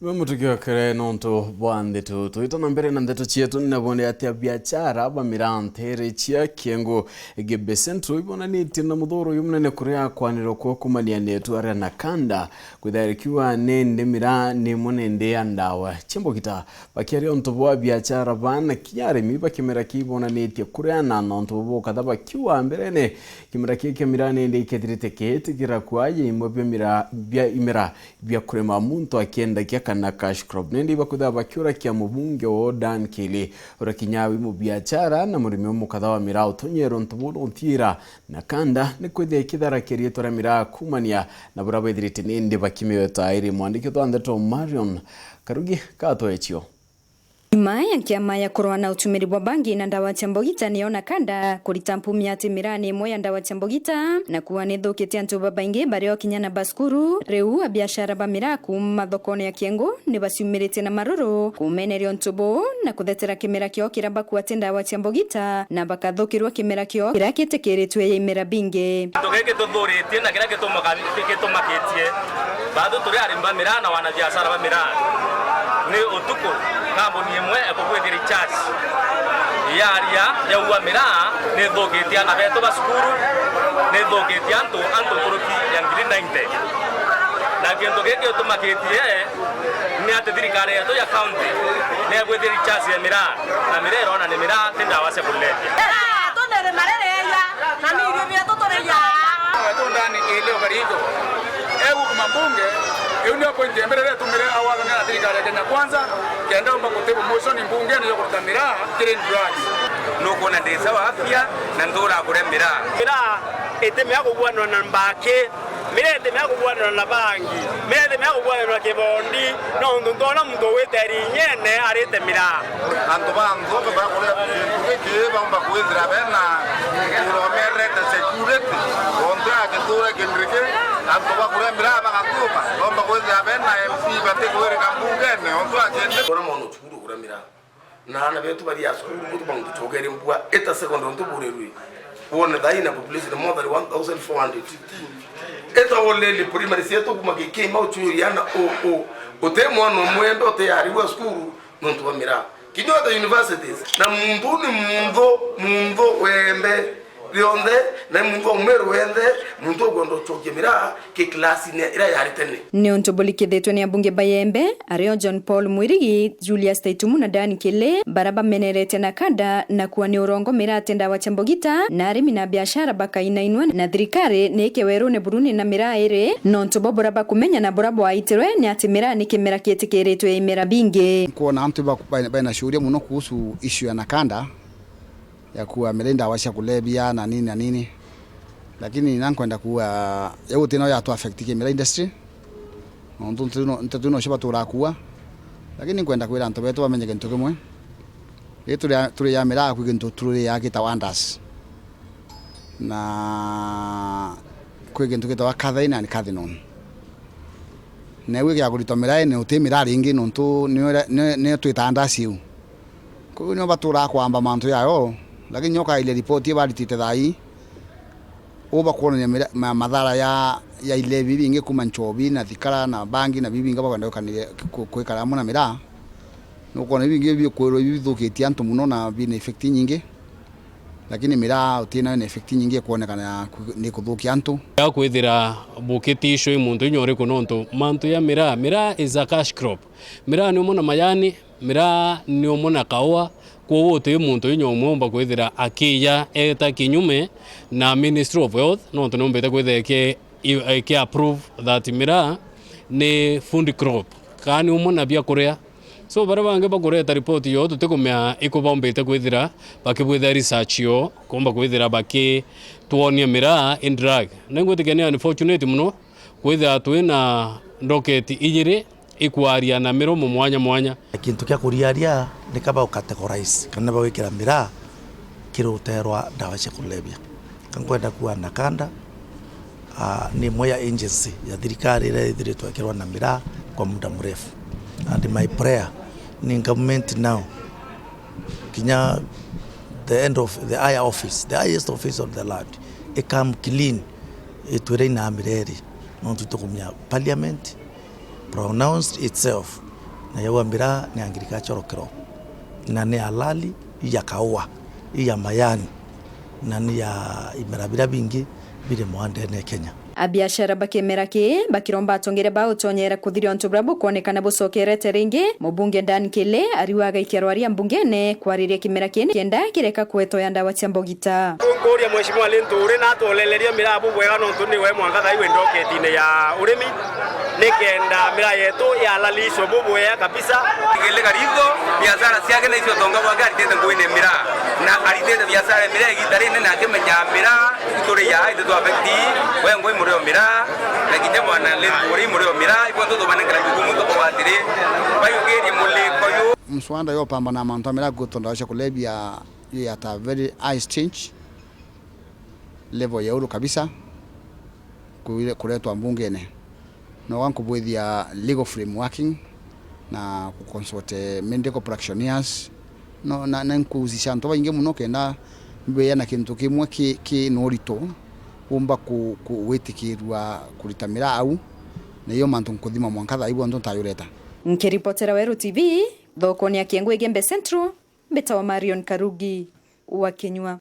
Mutukio kere nonto bwande tu itona mbere na ndeto chietu nabone atia biachara bamirantere chia kiengo gebe centro ibona ni tina mudhoro yumnene kurea kwaniro kwa kumania netu are nakanda kudharikiwa nende mira ni monende andawa chimbo kita bakiari onto bwa biachara bana kiare miba kimera kibona ni tia kurea na nonto bwa kadaba kiwa mberene kimera kike mira nende ikedirite kete gira kwaye imobya mira bya imera bya kurema muntu akienda na cash crop nendi bakudha bakyura kya mubunge o Dan Kili urakinyawi mu biachara na murimi mu kadhawa mirao tonyero ntubuno ntira na kanda nikwede kidara kerietora mira kumania na buraba idirite nendi bakimiyo tairi mwandiki to andeto Marion Karugi kato echio Maya kiama ya kurwa na utumiri wa bangi na ndawa cia mbogita niona kanda kuritampu miati mirani moya ndawa cia mbogita na kuwa nithukite antu babaingi bario kinyana baskuru reu a biashara ba miraku mathokone ya kiengo ni basiumirite na maruru kumenerio ntubo na kuthetera kimera kio kiramba kuate ndawa cia mbogita na bakathukirwa kimera kio kirakitekerietwe ya imera bingi tugeke tuthuritie na kirake tumakitie bado turi arimba mirana wana biashara ba mirana ni utuko kambuni imwe ekugwithira charge yaria ya uamira ni thugitia na beto basukuru ni thugitia antu turuki ya 90 na kintu giki tumakitie ni ati thirikari yetu ya county ni egwithira charge ya mira na mirero na ni mira tindawa cia kulevya tonere marereya na mirio bia totoreya ndani ile ogarido ebu kumabunge Eunio pointi mbere tumire awala na thirikari ya Kenya Kwanza kenda mbakutebo motion mbunge ni yokutamira kile drugs nuko na ndesa wa afya na ndora kuremira mira eteme yakugwana na mbake mira eteme yakugwana na bangi mira eteme yakugwana na kibondi no ndona muntu weteri nyene arete mira anto bango bakole ke bamba kuendra bena uromere de security kontra ke dora ke ndrike anto bakule mira bakakuma bamba kuendra bena MC bate kuere kambunge ne onto agende ora mono churu kuramira nana betu bari asukuru mutu bangu chogere mbwa eta second onto burerui wona daina population more than 1415 eta olele primary seto kumagike mauchuri yana o temo no mwendo te ari wa skuru nonto bamira kinyota universities na mundo wembe Rionde na mungu umero wende mungu gondo chokemira ke klasi ne ira yaritene ni ontobolikithitwe ni abunge bayembe ario John Paul Mwirigi Julius Taitumu na Dan Kile baraba menerete na kada na kuwa ni urongo mirate ndawa cia mbogita na arimi na biashara bakainainwa na thirikari ni ikeweru ne Buruni na mira ire no ntobobora bakumenya na borabo aitirwe ni ati mira ni kimera kietikiritwe imera bingi kuona antu baina shuhudia muno kuhusu issue ya nakanda ya kuwa melenda washa kulebia na nini lakini nankwenda kuwa yote nayo atu affect kimera industry ntuno shiba turakuwa lakini kwenda kwira antu betu bamenye kintu kimwe turi ya mera ku kintu turi ya kitawandas na ku kintu kitawa kadhaina ni kadhinon na wiki ya kulitomera ni utemira ringi nontu ne twitandasiu ku no batura kwamba mantu yayo lakini nyoka ile ripoti bali titethai oba kuona madhara ya ile bibi inge kuma nchobi na thikara na bangi na bibi ngaba kwenda kanile kwekara muna mira no kuona bibi inge bikwero bibi thukitie antu muno na bina effect nyingi lakini mira utina na effect nyingi kuonekana ni kuthukia antu ya kwithira bukitisho imuntu nyore kunonto mantu ya mira is a cash crop mira ni umona mayani mira ni umona kawa kuwote muntu nyomomba kwithira akiya eta kinyume na Ministry of Health no ntombeta kwithira ke approve that mira ne food crop kani umona bia kurea so barabange bakureta report yo tutekomea ikobombete kwithira bakibwitha research yo komba kwithira baki tuonie mira in drug nengwetikenia unfortunate muno kwithira twina ndoketi igire ikwaria na miromo mwanya kintu kya kuriaria nikaba ukategorize kana bawikira mira kiruterwa ndawa cia kulevya kankwenda kuwa nakanda ni moya agency ya thirikari ira ithiritwe kirwa na mira kwa muda mrefu and my prayer ni government now kinya the end of the higher office the highest office of the land it come clean itwire na mireri no tutokumya parliament pronounced itself na yawa miraa ni agricultural crop na ni halali ya kaua ya mayani na ni ya imerabira bingi bire mwandene Kenya. Abiashara bakemera ki bakiromba atongere ba utonyera kuthirio ntubrabu kuonekana bucokerete ringi mubunge Dan Kile ariwaga ikiarwaria mbungene kwariria kimera kini kenda kireka kwetoya ndawa cia mbogita. Ngoria mheshimiwa Linturi na toleleria mirabu wega no tuni we mwanga thai we ndoketine ya urimi nikenda mira yetu ya lalisho bubuya kabisa Kile karizo biashara ciake na icio tonga kwa gari tete ngwine mira na aritete biashara mira igitari na kemenya mira ituri ya ito affecti we ngoi murio mira na kijambo na Linturi murio mira ipo todo banengera bigumu to kwatire bayugeri muliko yo mswanda yo pamba na manto mira gutonda cha kulebia ya ta very high stage level ya uru kabisa kuletwa mbungene no wankubwithia legal frameworking na kuconsult medical practitioners no na nkuzisha ntoba inge muno kenda mbeya na kintu kimwe ki norito umba kuwitikirwa kuritamira au na iyo mantu nkuthima mwankatha ibo ndo tayureta Nkiripotera Weru TV thoko ni Akiengwe Gembe Central Betawa Marion Karugi wa Kenywa.